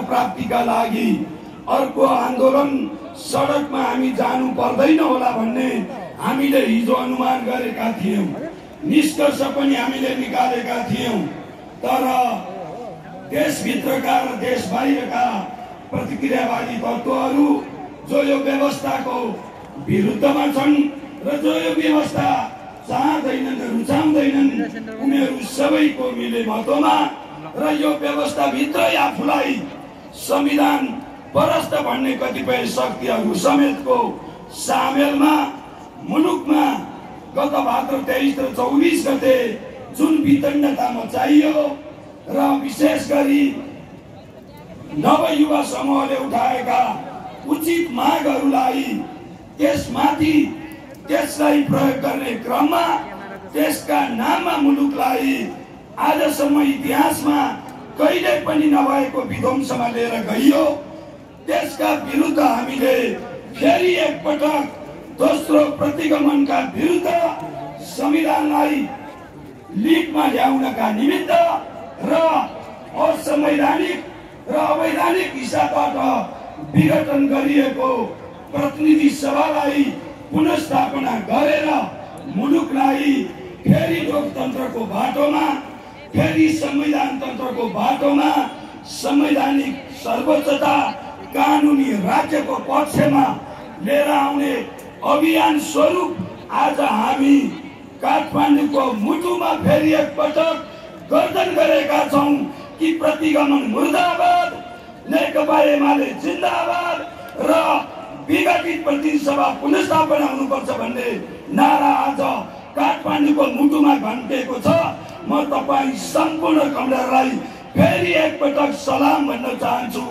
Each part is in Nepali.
प्राप्तिका लागि अर्को आन्दोलन सडकमा हामी जानु पर्दैन होला भन्ने हामीले हिजो अनुमान गरेका थियौं। निष्कर्ष पनि हामीले निकालेका थियौं। तर देशभित्रका र देश बाहिरका प्रतिक्रियावादी तत्त्वहरू जो यो व्यवस्थाको विरुद्धमा छन् र जो यो व्यवस्था चाहँदैनन् रुचाउँदैनन् उनीहरू सबैको मिलेमतोमा र यो व्यवस्थाभित्रै आफूलाई संविधान परस्त भन्ने कतिपय शक्तिहरू समेतको सामेलमा मुलुकमा गत भाद्र 23 र 24 गते जुन वितण्डता मचाइयो र विशेष गरी नवयुवा समूहले उठाएका उचित मागहरूलाई त्यसमाथि त्यसलाई प्रयोग गर्ने क्रममा त्यसका नाममा मुलुकलाई आजसम्म इतिहासमा कहिले पनि नभएको विध्वंसमा लिएर गइयो। त्यसका विरुद्ध हामीले फेरि एकपटक दोस्रो प्रतिगमनका विरुद्ध संविधानलाई लिगमा ल्याउनका निमित्त र असंवैधानिक र अवैधानिक हिसाबबाट विघटन गरिएको प्रतिनिधि सभालाई पुनर्स्थापना गरेर मुलुकलाई फेरि लोकतन्त्रको बाटोमा फेरि संविधान तन्त्रको बाटोमा संवैधानिक सर्वोच्चता कानुनी राज्यको पक्षमा लिएर आउने अभियान स्वरूप आज हामी काठमाडौँको मुटुमा फेरि एकपटक गर्दन गरेका छौं कि प्रतिगमन मुर्दाबाद, नेकपा एमाले जिन्दाबाद र विघटित प्रतिनिधि सभा पुनर्स्थापना हुनुपर्छ भन्ने नारा आज काठमाडौँको मुटुमा घन्टिएको छ। म तपाईं सम्पूर्ण कमरेडलाई फेरि एकपटक सलाम भन्न चाहन्छु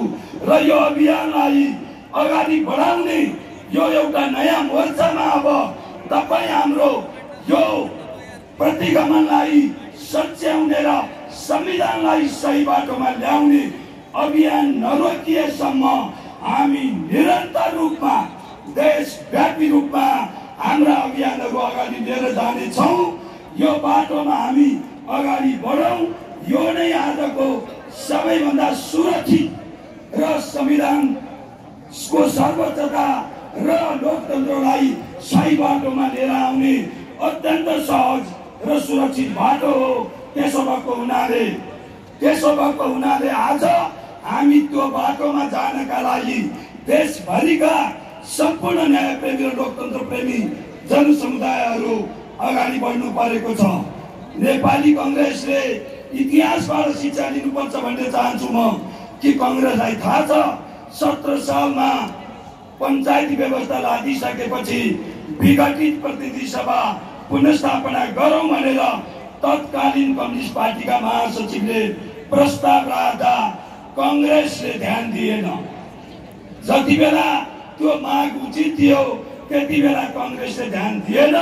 र यो अभियानलाई अगाडि बढाउने यो एउटा नयाँ मोर्चामा अब तपाईं हाम्रो यो प्रतिगमनलाई सच्याउने र संविधानलाई सही बाटोमा ल्याउने अभियान नरोकिएसम्म हामी निरन्तर रूपमा देशव्यापी रूपमा हाम्रा अभियानहरू अगाडि लिएर जानेछौँ। यो बाटोमा हामी अगाडि बढौं। यो नै आजको सबैभन्दा सुरक्षित र संविधानको सर्वोच्चता र लोकतन्त्रलाई सही बाटोमा लिएर आउने अत्यन्त सहज र सुरक्षित बाटो हो। त्यसो भएको हुनाले आज हामी त्यो बाटोमा जानका लागि देशभरिका सम्पूर्ण न्यायप्रेमी र लोकतन्त्र प्रेमी जनसमुदायहरू अगाडि बढ्नु परेको छ। नेपाली कांग्रेसले इतिहासबाट शिक्षा लिनुपर्छ भन्ने चाहन्छु म कि कांग्रेसलाई थाहा छ 17 सालमा पञ्चायती व्यवस्था लादिसकेपछि विघटित प्रतिनिधि सभा पुनर्स्थापना गरौं भनेर तत्कालीन कम्युनिस्ट पार्टीका महासचिवले प्रस्ताव राख्दा कांग्रेसले ध्यान दिएन। जति बेला त्यो माग उचित थियो त्यति बेला कांग्रेसले ध्यान दिएन।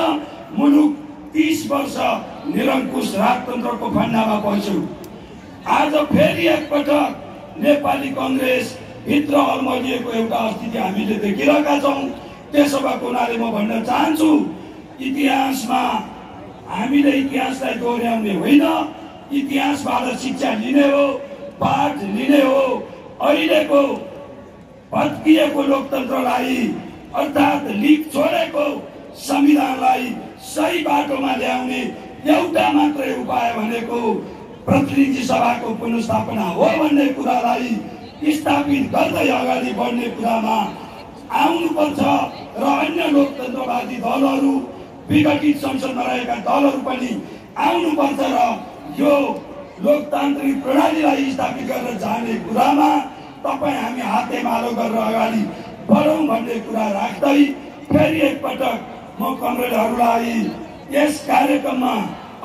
मुलुक 30 वर्ष निरङ्कुश राजतन्त्रको फन्दामा पस्यो। आज फेरि एकपटक नेपाली कांग्रेस भित्र अल्मलिएको एउटा स्थिति हामीले देखिरहेका छौं। त्यसो भएको हुनाले म भन्न चाहन्छु इतिहासमा हामीले इतिहासलाई दोहोर्याउने होइन, इतिहासबाट शिक्षा लिने हो, पाठ लिने हो। अहिलेको भत्किएको लोकतन्त्रलाई अर्थात् लिग छोडेको संविधानलाई सही बाटोमा ल्याउने एउटा मात्रै उपाय भनेको प्रतिनिधि सभाको पुनर्स्थापना हो भन्ने कुरालाई स्थापित गर्दै अगाडि बढ्ने कुरामा आउनुपर्छ र अन्य लोकतन्त्रवादी दलहरू विघटित संसदमा रहेका दलहरू पनि आउनुपर्छ र यो लोकतान्त्रिक प्रणालीलाई स्थापित गरेर जाने कुरामा तपाईं हामी हातेमालो गरेर अगाडि बढौं भन्ने कुरा राख्दै फेरि एकपटक म कमरेडहरूलाई यस कार्यक्रममा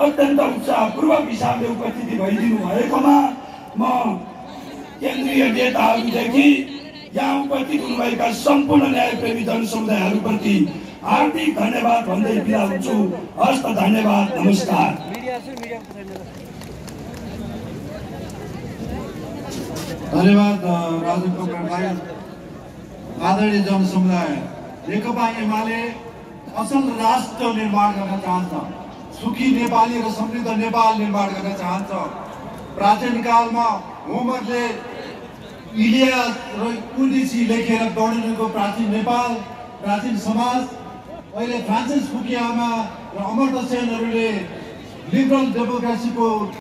अत्यन्त उत्साहपूर्वक हिसाबले उपस्थिति भइदिनु भएकोमा म केन्द्रीय नेताहरूदेखि यहाँ उपस्थित हुनुभएका सम्पूर्ण न्यायप्रेमी जनसमुदायहरूप्रति हार्दिक धन्यवाद भन्दै बिदा हुन्छु। हस्त धन्यवाद, नमस्कार। धन्यवाद राजु कमरेडलाई। आदरणीय जनसमुदाय, नेकपा एमाले असल राष्ट्र निर्माण गर्न चाहन्छ, सुखी नेपाली र समृद्ध नेपाल निर्माण गर्न चाहन्छ। प्राचीन कालमा होमरले इलियास र उन्दिसी लेखेर वर्णनको प्राचीन नेपाल, प्राचीन समाज, अहिले फ्रान्सिस फुकुयामा र अमर्त्य सेनहरूले लिबरल डेमोक्रेसीको